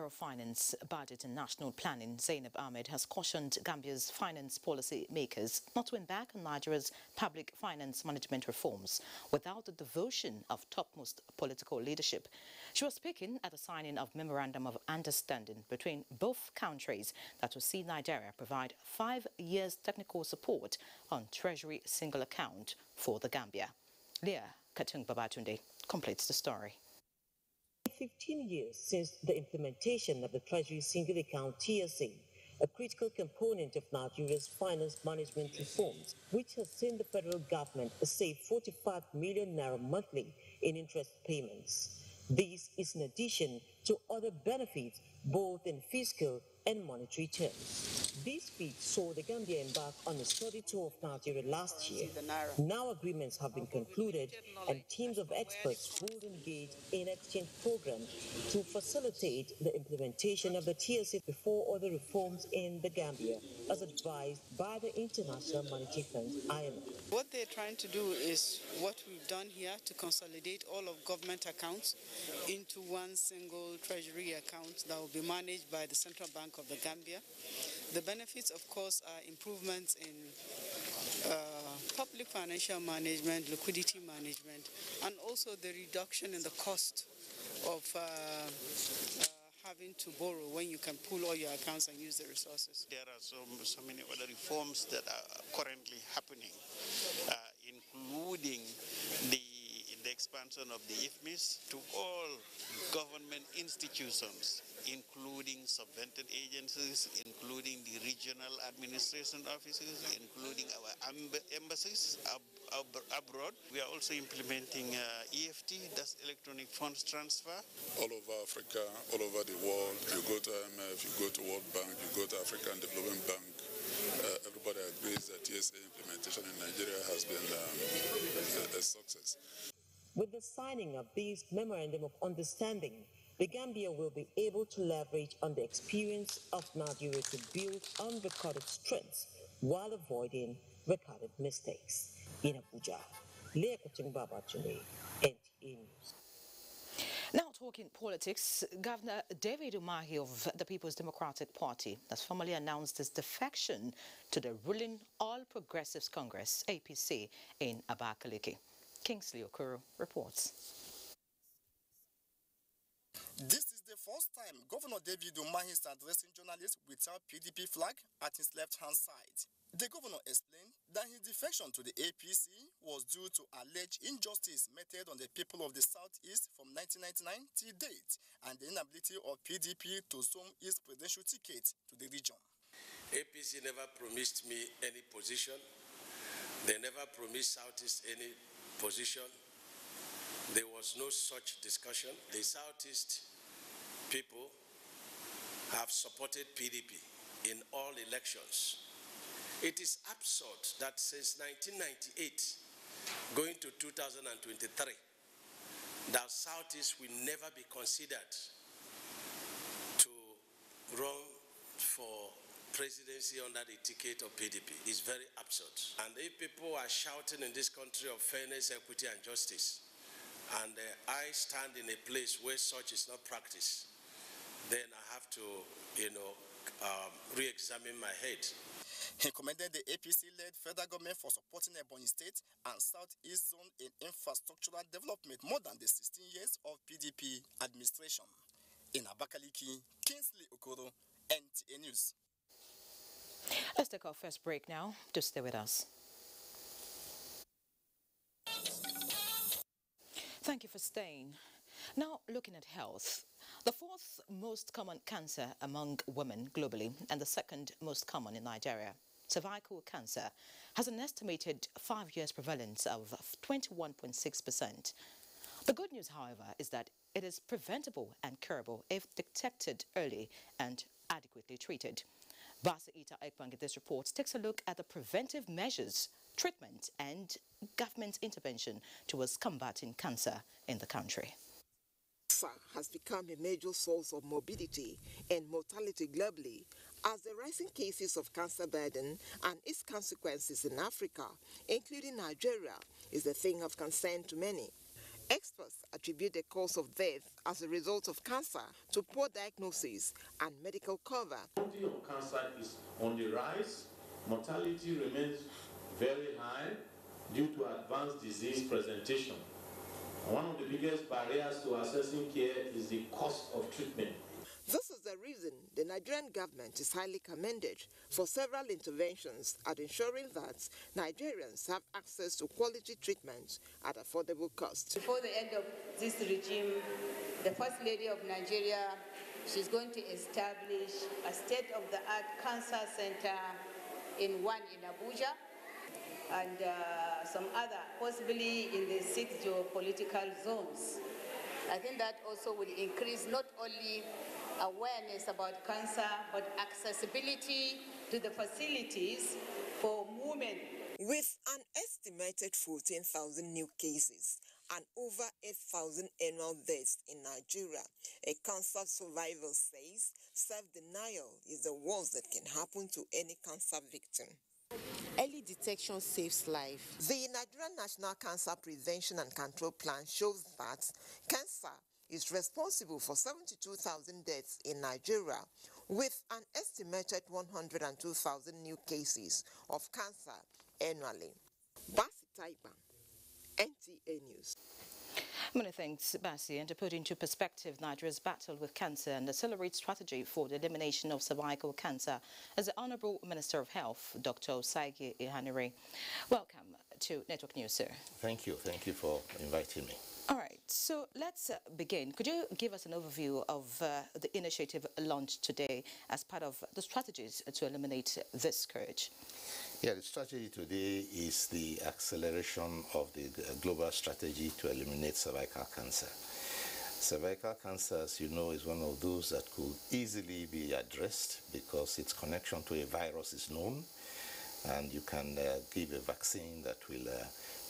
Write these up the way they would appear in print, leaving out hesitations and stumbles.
of Finance, Budget and National Planning, Zainab Ahmed, has cautioned Gambia's finance policy makers not to embark on Nigeria's public finance management reforms without the devotion of topmost political leadership. She was speaking at the signing of Memorandum of Understanding between both countries that will see Nigeria provide 5 years technical support on Treasury single account for the Gambia. Leah Katung Babatunde completes the story. 15 years since the implementation of the Treasury Single Account TSA, a critical component of Nigeria's finance management reforms, which has seen the federal government save 45 million naira monthly in interest payments. This is in addition to other benefits, both in fiscal and monetary terms. This feat saw the Gambia embark on a study tour of Nigeria last year. Now agreements have been concluded and teams of experts will engage in exchange programs to facilitate the implementation of the TSA before other reforms in the Gambia, as advised by the International Monetary Fund, IMF. What they're trying to do is what we've done here, to consolidate all of government accounts into one single treasury account that will be managed by the Central Bank of the Gambia. The benefits, of course, are improvements in public financial management, liquidity management, and also the reduction in the cost of having to borrow when you can pull all your accounts and use the resources. There are so many other reforms that are currently happening, including the expansion of the IFMIS to all government institutions, including subvented agencies, including the regional administration offices, including our embassies abroad. We are also implementing EFT, that's electronic funds transfer. All over Africa, all over the world, you go to IMF, you go to World Bank, you go to African Development Bank, everybody agrees that TSA implementation in Nigeria has been a success. With the signing of this Memorandum of Understanding, the Gambia will be able to leverage on the experience of Nigeria to build unrecorded strengths while avoiding recorded mistakes. In Abuja, Leah Katung Babatunde, NTA News. Now talking politics, Governor David Umahi of the People's Democratic Party has formally announced his defection to the ruling All Progressives Congress, APC, in Abakaliki. Kingsley Okoro reports. This is the first time Governor David Umahi is addressing journalists without PDP flag at his left-hand side. The governor explained that his defection to the APC was due to alleged injustice meted on the people of the Southeast from 1999 till date and the inability of PDP to zone its presidential ticket to the region. APC never promised me any position. They never promised Southeast any position. There was no such discussion. The Southeast people have supported PDP in all elections. It is absurd that since 1998, going to 2023, that Southeast will never be considered to run for presidency under the ticket of PDP. Is very absurd. And if people are shouting in this country of fairness, equity, and justice, and I stand in a place where such is not practiced, then I have to, re-examine my head. He commended the APC-led federal government for supporting Ebonyi State and Southeast Zone in infrastructural development more than the 16 years of PDP administration. In Abakaliki, Kingsley Okoro, NTA News. Let's take our first break now. Just stay with us. Thank you for staying. Now, looking at health. The fourth most common cancer among women globally and the second most common in Nigeria, cervical cancer, has an estimated 5 years prevalence of 21.6%. The good news, however, is that it is preventable and curable if detected early and adequately treated. Basa Ita Ekpang in this report takes a look at the preventive measures, treatment and government intervention towards combating cancer in the country. Cancer has become a major source of morbidity and mortality globally as the rising cases of cancer burden and its consequences in Africa, including Nigeria, is a thing of concern to many. Experts attribute the cause of death as a result of cancer to poor diagnosis and medical cover. The quantity of cancer is on the rise. Mortality remains very high due to advanced disease presentation. One of the biggest barriers to accessing care is the cost of treatment. This is the reason the Nigerian government is highly commended for several interventions at ensuring that Nigerians have access to quality treatment at affordable cost. Before the end of this regime, the First Lady of Nigeria, she's going to establish a state-of-the-art cancer center in Abuja and some other, possibly in the 6 geopolitical zones. I think that also will increase not only awareness about cancer, but accessibility to the facilities for women. With an estimated 14,000 new cases and over 8,000 annual deaths in Nigeria, a cancer survivor says self-denial is the worst that can happen to any cancer victim. Early detection saves life. The Nigerian National Cancer Prevention and Control Plan shows that cancer is responsible for 72,000 deaths in Nigeria, with an estimated 102,000 new cases of cancer annually. Basi Taiba, NTA News. Many thanks, Basi. And to put into perspective Nigeria's battle with cancer and accelerate strategy for the elimination of cervical cancer, as the Honorable Minister of Health, Dr. Osagie Ihanire. Welcome to Network News, sir. Thank you. Thank you for inviting me. All right, so let's begin. Could you give us an overview of the initiative launched today as part of the strategies to eliminate this scourge? Yeah, the strategy today is the acceleration of the global strategy to eliminate cervical cancer. Cervical cancer, as you know, is one of those that could easily be addressed because its connection to a virus is known, and you can give a vaccine that will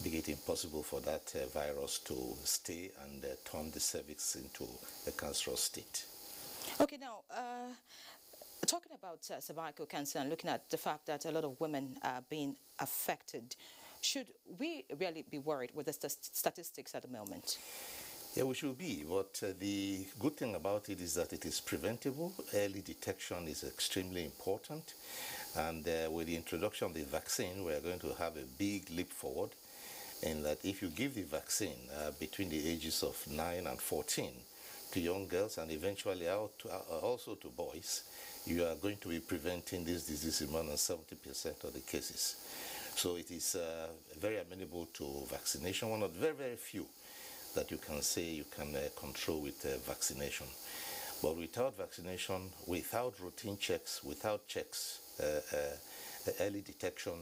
make it impossible for that virus to stay and turn the cervix into a cancerous state. Okay, now, talking about cervical cancer and looking at the fact that a lot of women are being affected, should we really be worried with the statistics at the moment? Yeah, we should be, but the good thing about it is that it is preventable. Early detection is extremely important, and with the introduction of the vaccine, we are going to have a big leap forward in that if you give the vaccine between the ages of 9 and 14 to young girls and eventually also to boys, you are going to be preventing this disease in more than 70% of the cases. So it is very amenable to vaccination, one of the very, very few that you can say you can control with vaccination. But without vaccination, without routine checks, without checks, early detection,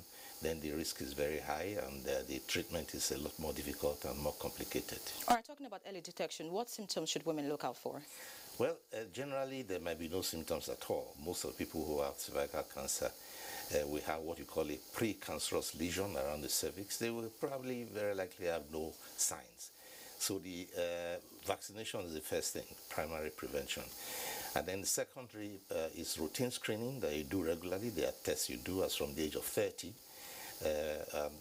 then the risk is very high and the treatment is a lot more difficult and more complicated. All right, talking about early detection, what symptoms should women look out for? Well, generally there might be no symptoms at all. Most of the people who have cervical cancer, we have what you call a precancerous lesion around the cervix. They will probably very likely have no signs. So the vaccination is the first thing, primary prevention. And then the secondary is routine screening that you do regularly. There are tests you do as from the age of 30.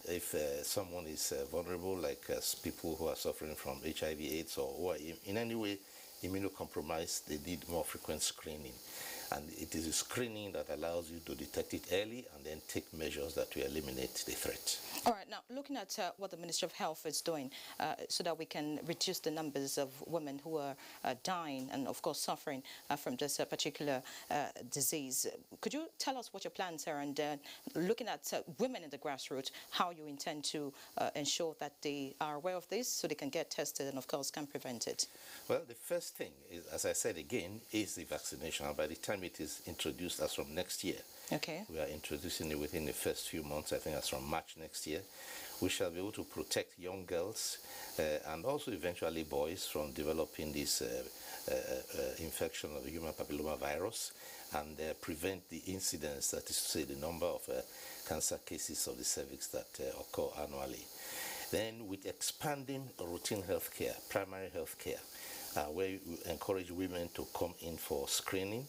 If someone is vulnerable, like people who are suffering from HIV/AIDS or who are in any way immunocompromised, they need more frequent screening. And it is a screening that allows you to detect it early and then take measures that will eliminate the threat. All right, now looking at what the Ministry of Health is doing so that we can reduce the numbers of women who are dying and of course suffering from this particular disease, could you tell us what your plans are, and looking at women in the grassroots, how you intend to ensure that they are aware of this so they can get tested and of course can prevent it? Well, the first thing is, as I said again, is the vaccination. By the time it is introduced as from next year, okay, we are introducing it within the first few months, I think as from March next year, we shall be able to protect young girls and also eventually boys from developing this infection of the human papilloma virus and prevent the incidence, that is to say the number of cancer cases of the cervix that occur annually. Then with expanding routine health care, primary health care, where we encourage women to come in for screening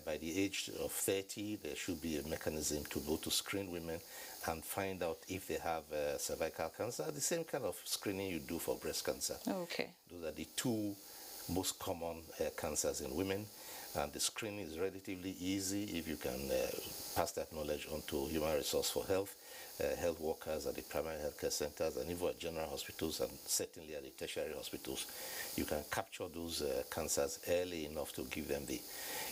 By the age of 30, there should be a mechanism to go to screen women and find out if they have cervical cancer, the same kind of screening you do for breast cancer. Okay. Those are the two most common cancers in women, and the screening is relatively easy if you can pass that knowledge on to human resource for health, health workers at the primary healthcare centers, and even at general hospitals, and certainly at the tertiary hospitals. You can capture those cancers early enough to give them the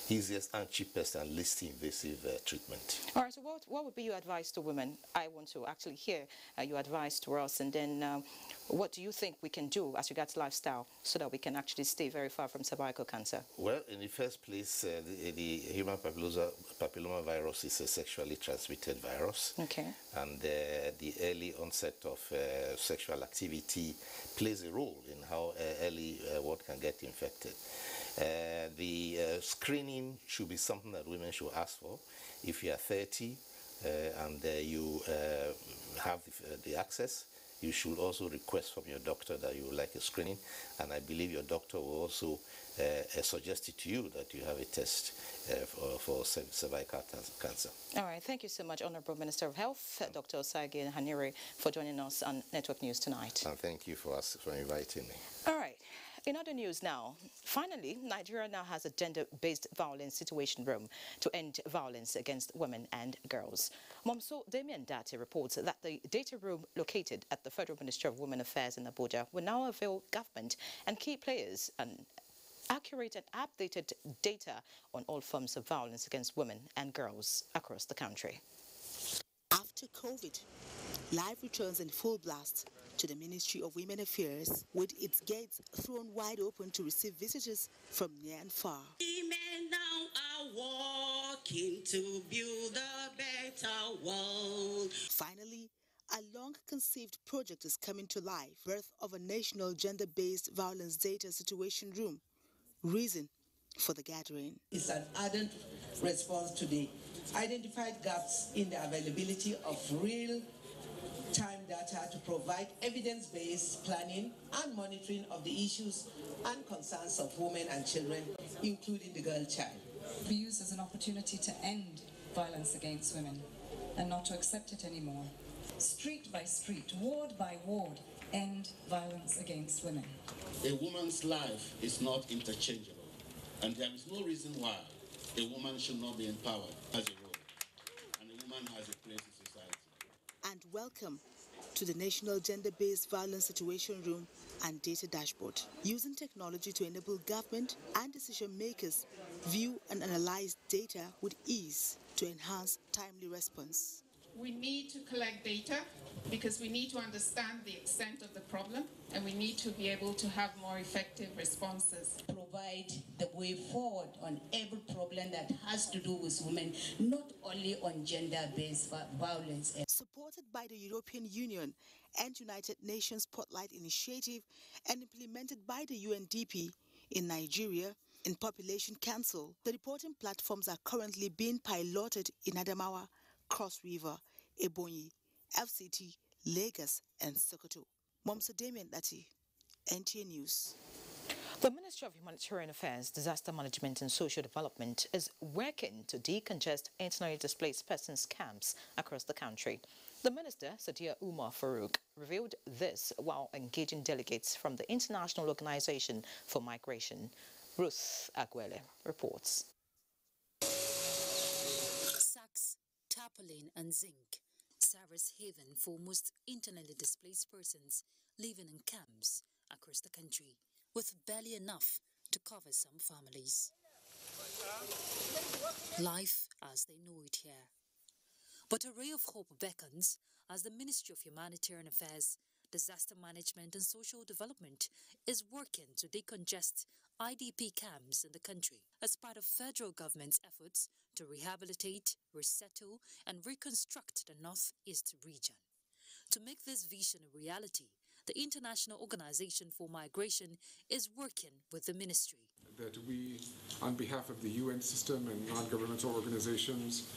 easiest and cheapest and least invasive treatment. All right, so what would be your advice to women? I want to actually hear your advice to us, and then what do you think we can do as regards lifestyle so that we can actually stay very far from cervical cancer? Well, in the first place, the human papilloma virus is a sexually transmitted virus. Okay. And the early onset of sexual activity plays a role in how early one can get infected. The screening should be something that women should ask for. If you are 30 and you have the access, you should also request from your doctor that you would like a screening, and I believe your doctor will also suggest it to you that you have a test for cervical cancer. All right, thank you so much, Honorable Minister of Health, Dr. Osage Hanire, for joining us on Network News tonight. And thank you for inviting me. All right. In other news now, finally, Nigeria now has a gender-based violence situation room to end violence against women and girls. Momso Damien Dati reports that the data room located at the Federal Ministry of Women Affairs in Abuja will now avail government and key players an accurate and updated data on all forms of violence against women and girls across the country. After COVID, life returns in full blast to the Ministry of Women Affairs, with its gates thrown wide open to receive visitors from near and far. Women now are working to build a better world. Finally, a long-conceived project is coming to life, birth of a national gender-based violence data situation room. Reason for the gathering. It's an ardent response to the identified gaps in the availability of real-time data to provide evidence-based planning and monitoring of the issues and concerns of women and children, including the girl child. Be used as an opportunity to end violence against women and not to accept it anymore. Street by street, ward by ward, end violence against women. A woman's life is not interchangeable, and there is no reason why a woman should not be empowered as a role, and a woman has a place in society. And welcome to the National Gender-Based Violence Situation Room and Data Dashboard, using technology to enable government and decision makers view and analyze data with ease to enhance timely response. We need to collect data because we need to understand the extent of the problem, and we need to be able to have more effective responses. Provide the way forward on every problem that has to do with women, not only on gender-based violence. Supported by the European Union and United Nations Spotlight Initiative and implemented by the UNDP in Nigeria in Population Council, the reporting platforms are currently being piloted in Adamawa, Cross River, Ebonyi, FCT, Lagos, and Sokoto. Momso Damien Dati, NTA News. The Ministry of Humanitarian Affairs, Disaster Management and Social Development is working to decongest internally displaced persons camps across the country. The Minister, Sadia Umar Farouk, revealed this while engaging delegates from the International Organization for Migration. Ruth Aguele reports. Sacks, tarpaulin and zinc serve as haven for most internally displaced persons living in camps across the country, with barely enough to cover some families. Life as they know it here. But a ray of hope beckons as the Ministry of Humanitarian Affairs, Disaster Management and Social Development is working to decongest IDP camps in the country as part of federal government's efforts to rehabilitate, resettle and reconstruct the Northeast region. To make this vision a reality, the International Organization for Migration is working with the ministry. That we, on behalf of the UN system and non-governmental organizations,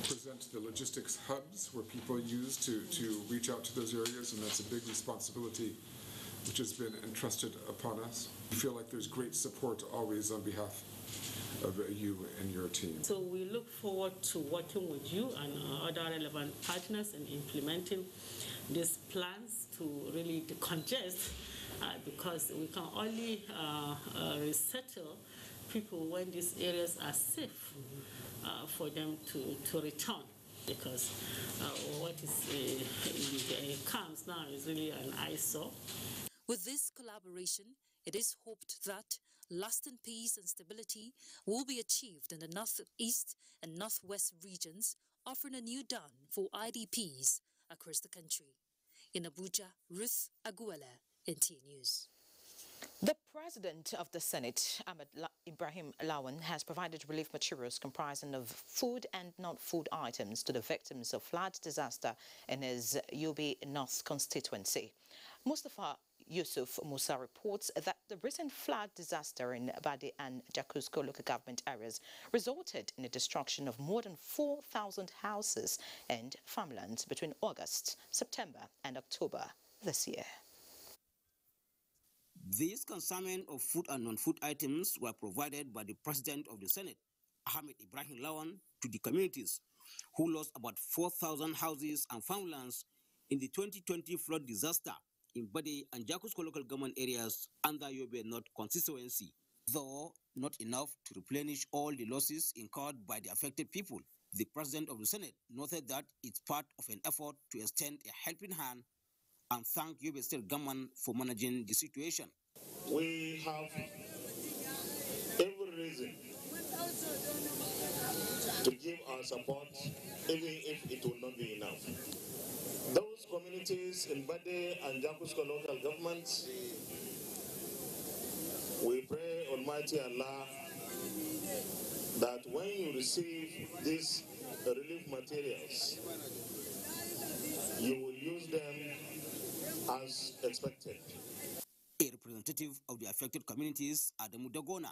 present the logistics hubs where people use to reach out to those areas, and that's a big responsibility which has been entrusted upon us. We feel like there's great support always on behalf you and your team. So we look forward to working with you and our other relevant partners in implementing these plans to really decongest, because we can only resettle people when these areas are safe for them to return. Because what is in camps now is really an eyesore. With this collaboration, it is hoped that lasting peace and stability will be achieved in the northeast and northwest regions, offering a new dawn for IDPs across the country. In Abuja, Ruth Aguela, NTA News. The President of the Senate, Ibrahim Lawan, has provided relief materials comprising of food and non-food items to the victims of flood disaster in his Yobe North constituency. Mustafa Yusuf Musa reports that the recent flood disaster in Bade and Jakusko local government areas resulted in the destruction of more than 4,000 houses and farmlands between August, September and October this year. These consignment of food and non-food items were provided by the President of the Senate, Ahmed Ibrahim Lawan, to the communities who lost about 4,000 houses and farmlands in the 2020 flood disaster in Bade and Jakusko local government areas under Yobe North constituency. Though not enough to replenish all the losses incurred by the affected people, the President of the Senate noted that it's part of an effort to extend a helping hand and thank Yobe State government for managing the situation. We have every reason to give our support, even if it will not be enough. Those communities in Bade and Jakusko local governments, we pray Almighty Allah that when you receive these relief materials, you will use them as expected. A representative of the affected communities, Adamu Dagona,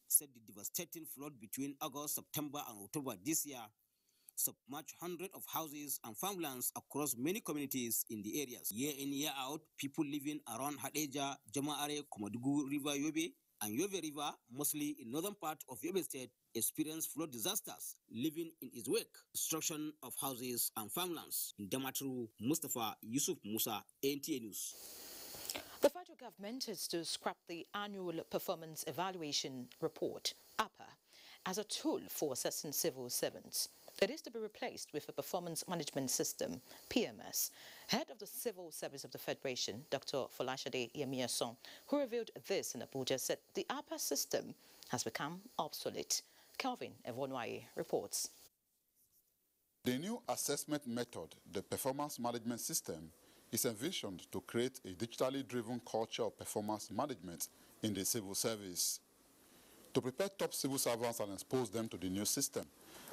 said the devastating flood between August, September and October this year submerged hundreds of houses and farmlands across many communities in the areas. Year in, year out, people living around Hadeja, Jama'are, Komadugu River Yobe and Yobe River, mostly in northern part of Yobe State, experienced flood disasters, living in its wake, destruction of houses and farmlands. In Damaturu, Mustafa Yusuf Musa, NTA News. The federal government is to scrap the annual performance evaluation report, APA, as a tool for assessing civil servants. It is to be replaced with a performance management system, PMS. Head of the Civil Service of the Federation, Dr. Folashade Yemiason, who revealed this in Abuja, said the APA system has become obsolete. Kelvin Evonwaye reports. The new assessment method, the performance management system, is envisioned to create a digitally driven culture of performance management in the civil service. To prepare top civil servants and expose them to the new system,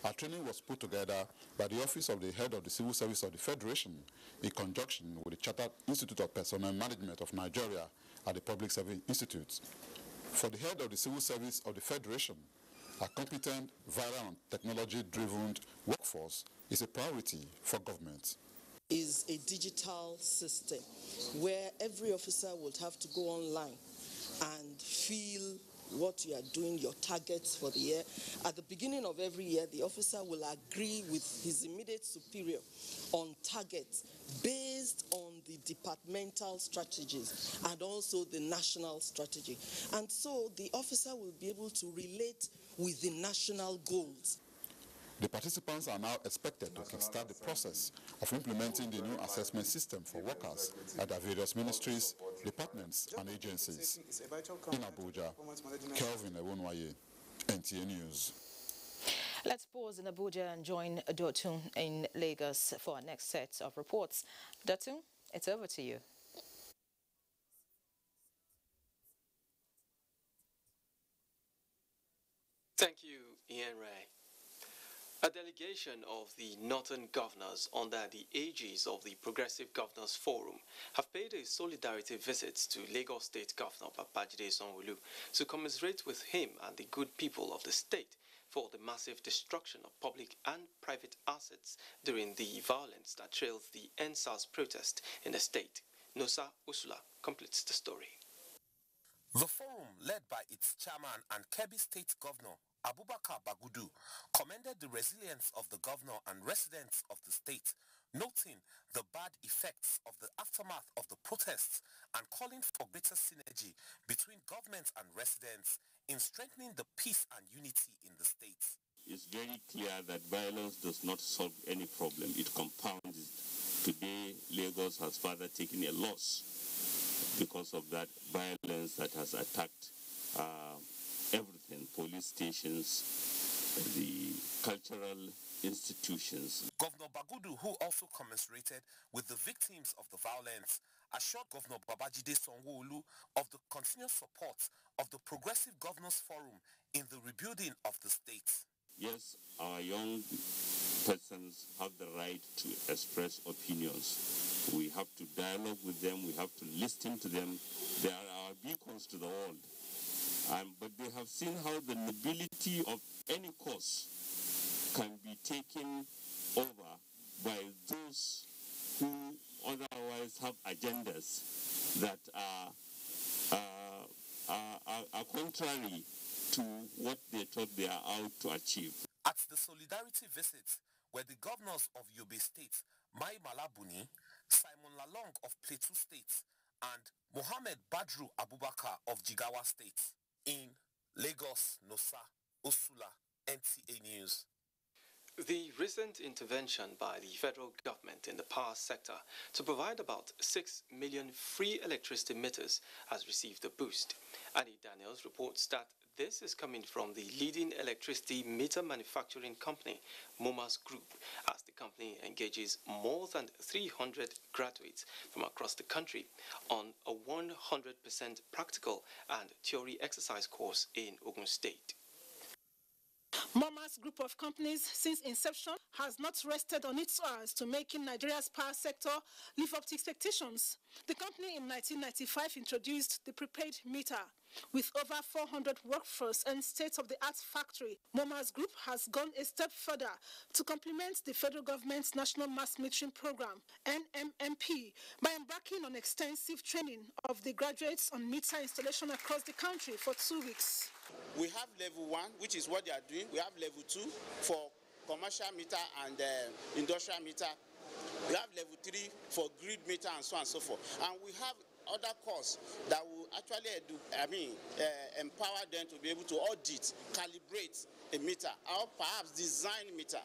a training was put together by the Office of the Head of the Civil Service of the Federation in conjunction with the Chartered Institute of Personnel Management of Nigeria at the Public Service Institute. For the Head of the Civil Service of the Federation, a competent, viral and technology-driven workforce is a priority for government. Is a digital system where every officer would have to go online and fill what you are doing, your targets for the year. At the beginning of every year, the officer will agree with his immediate superior on targets based on the departmental strategies and also the national strategy. And so the officer will be able to relate with the national goals. The participants are now expected to kickstart the process of implementing the new assessment system for workers at their various ministries, departments and agencies. In Abuja, Kelvin Ewonwaye, NTA News. Let's pause in Abuja and join Dotun in Lagos for our next set of reports. Dotun, it's over to you. Thank you, Ian Ray. A delegation of the Northern Governors under the aegis of the Progressive Governors Forum have paid a solidarity visit to Lagos State Governor Babajide Sanwo-Olu to commiserate with him and the good people of the state for the massive destruction of public and private assets during the violence that trails the NSAS protest in the state. Nosa Usula completes the story. The forum, led by its chairman and Kebbi State Governor Abubakar Bagudu commended the resilience of the governor and residents of the state, noting the bad effects of the aftermath of the protests and calling for greater synergy between government and residents in strengthening the peace and unity in the state. It's very clear that violence does not solve any problem. It compounds it. Today, Lagos has further taken a loss because of that violence that has attacked everything, police stations, the cultural institutions. Governor Bagudu, who also commiserated with the victims of the violence, assured Governor Babajide Sanwo-Olu of the continuous support of the Progressive Governors Forum in the rebuilding of the state. Yes, our young persons have the right to express opinions. We have to dialogue with them, we have to listen to them. They are our beacons to the world. But they have seen how the nobility of any cause can be taken over by those who otherwise have agendas that are contrary to what they thought they are out to achieve. At the solidarity visit were the governors of Yobe State, Mai Malabuni, Simon Lalong of Plateau State, and Mohammed Badru Abubakar of Jigawa State. In Lagos, Nosa, Osula, NTA News. The recent intervention by the federal government in the power sector to provide about 6 million free electricity meters has received a boost. Annie Daniels reports that this is coming from the leading electricity meter manufacturing company, Momas Group, as the company engages more than 300 graduates from across the country on a 100% practical and theory exercise course in Ogun State. Momas Group of companies, since inception, has not rested on its oars to making Nigeria's power sector live up to expectations. The company in 1995 introduced the prepaid meter. With over 400 workforce and state-of-the-art factory, Momas Group has gone a step further to complement the federal government's National Mass Metering Program, NMMP, by embarking on extensive training of the graduates on meter installation across the country for 2 weeks. We have level 1, which is what they are doing. We have level 2 for commercial meter and industrial meter. We have level 3 for grid meter and so on and so forth. And we have other courses that will actually empower them to be able to audit, calibrate a meter, or perhaps design meter.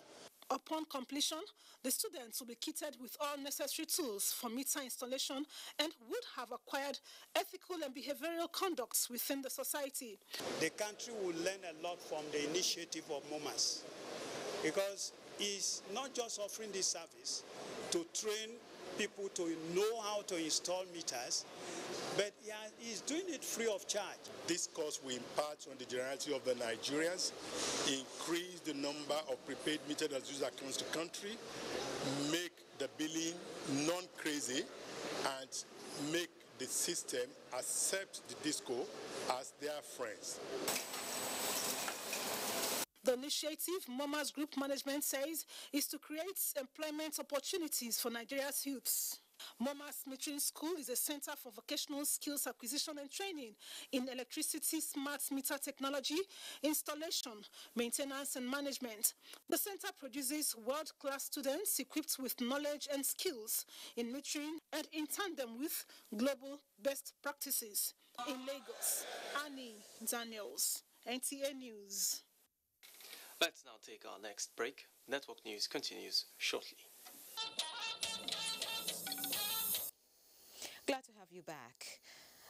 Upon completion, the students will be kitted with all necessary tools for meter installation and would have acquired ethical and behavioral conducts within the society. The country will learn a lot from the initiative of Momas, because it's not just offering this service to train people to know how to install meters, but he's doing it free of charge. This course will impart on the generality of the Nigerians, increase the number of prepaid meters that's used across the country, make the billing non-crazy, and make the system accept the disco as their friends. The initiative, Momas Group management says, is to create employment opportunities for Nigeria's youths. Momas Metering School is a center for vocational skills acquisition and training in electricity, smart meter technology, installation, maintenance and management. The center produces world-class students equipped with knowledge and skills in metering and in tandem with global best practices. In Lagos, Annie Daniels, NTA News. Let's now take our next break. Network News continues shortly. Glad to have you back.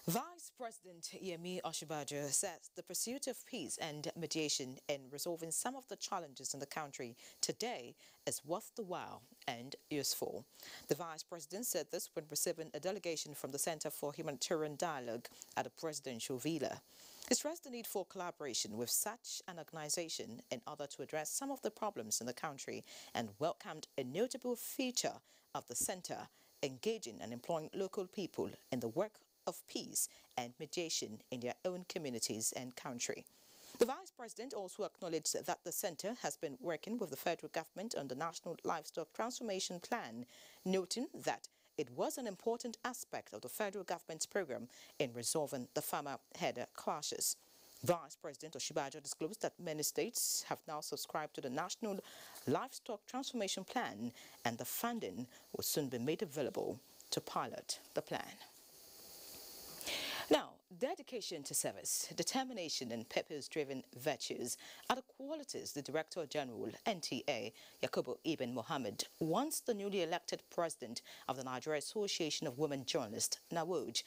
Vice President Yemi Osinbajo says the pursuit of peace and mediation in resolving some of the challenges in the country today is worth the while and useful. The Vice President said this when receiving a delegation from the Center for Humanitarian Dialogue at the presidential villa. He stressed the need for collaboration with such an organization in order to address some of the problems in the country and welcomed a notable feature of the center, engaging and employing local people in the work of peace and mediation in their own communities and country. The Vice President also acknowledged that the center has been working with the federal government on the National Livestock Transformation Plan, noting that it was an important aspect of the federal government's program in resolving the farmer-herder clashes. Vice President Oshibajo disclosed that many states have now subscribed to the National Livestock Transformation Plan, and the funding will soon be made available to pilot the plan. Now, dedication to service, determination and purpose-driven virtues are the qualities the Director General, NTA, Yakubu Ibn Mohammed, wants the newly elected President of the Nigeria Association of Women Journalists, NAWOJ,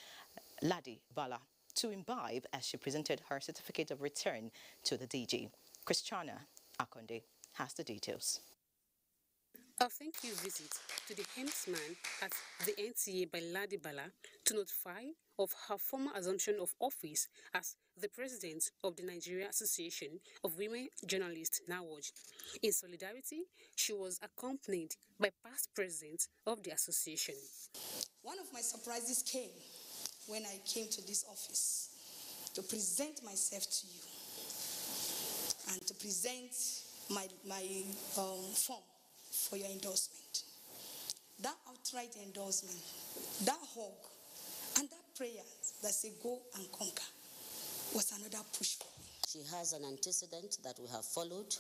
Ladi Bala, to imbibe as she presented her certificate of return to the DG. Christiana Akonde has the details. A thank you visit to the helmsman at the NTA by Ladi Bala to notify of her former assumption of office as the president of the Nigeria Association of Women Journalists, NAWOJ. In solidarity, she was accompanied by past presidents of the association. One of my surprises came when I came to this office to present myself to you and to present my form for your endorsement. That outright endorsement, that hug, and that prayer that say go and conquer was another push for me. She has an antecedent that we have followed,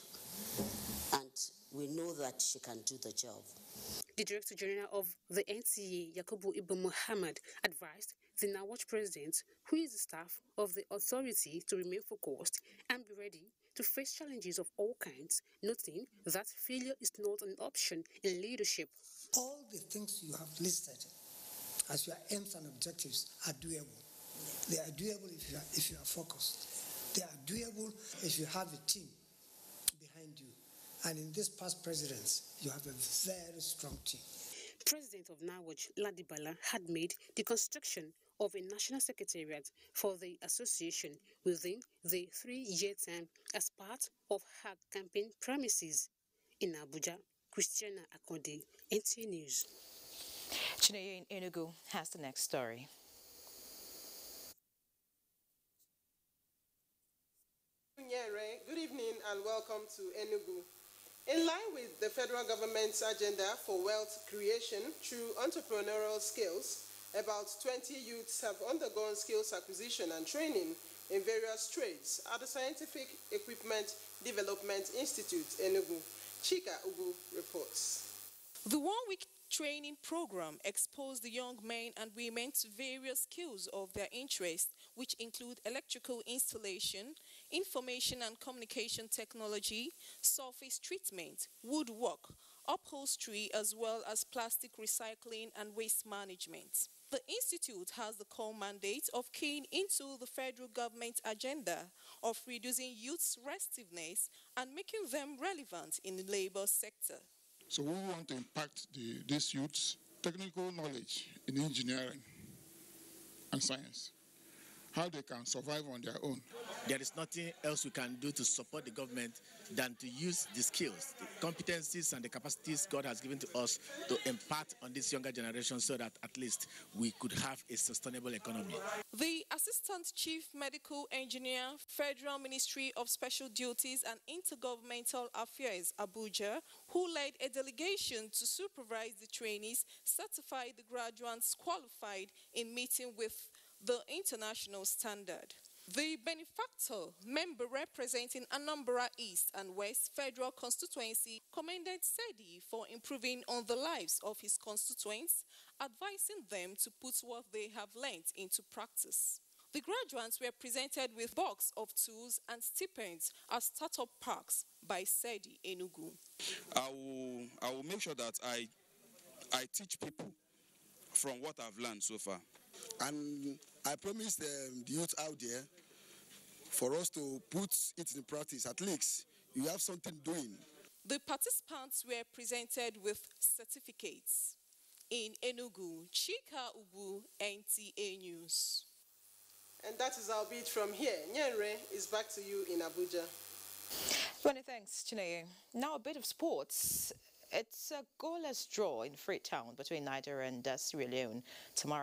and we know that she can do the job. The Director General of the NTA, Yakubu Ibn Mohammed, advised the NAWOJ president, who is the staff of the authority, to remain focused and be ready to face challenges of all kinds, noting that failure is not an option in leadership. All the things you have listed as your aims and objectives are doable. They are doable if you are focused. They are doable if you have a team behind you. And in this past presidents, you have a very strong team. President of NAWOJ, Ladi Bala, had made the construction of a national secretariat for the association within the 3-year term as part of her campaign promises. In Abuja, Christiana Akonde, NTA News. Chineye in Enugu has the next story. Good evening and welcome to Enugu. In line with the federal government's agenda for wealth creation through entrepreneurial skills, about 20 youths have undergone skills acquisition and training in various trades at the Scientific Equipment Development Institute, Enugu. Chika Ugu reports. The one-week training program exposed the young men and women to various skills of their interest, which include electrical installation, information and communication technology, surface treatment, woodwork, upholstery, as well as plastic recycling and waste management. The institute has the core mandate of keying into the federal government agenda of reducing youth's restiveness and making them relevant in the labor sector. So we want to impact these youths technical knowledge in engineering and science, how they can survive on their own. There is nothing else we can do to support the government than to use the skills, the competencies and the capacities God has given to us to impart on this younger generation so that at least we could have a sustainable economy. The Assistant Chief Medical Engineer, Federal Ministry of Special Duties and Intergovernmental Affairs, Abuja, who led a delegation to supervise the trainees, certified the graduates qualified in meeting with the international standard. The benefactor, member representing Anambra East and West Federal Constituency, commended SEDI for improving on the lives of his constituents, advising them to put what they have learned into practice. The graduates were presented with box of tools and stipends at startup parks by SEDI Enugu. I will make sure that I teach people from what I've learned so far. And I promise the youth out there for us to put it in practice. At least you have something doing. The participants were presented with certificates. In Enugu, Chika Ubu, NTA News. And that is our beat from here. Nyenre is back to you in Abuja. Many thanks, Chineye. Now a bit of sports. It's a goalless draw in Freetown between Nigeria and Sierra Leone tomorrow.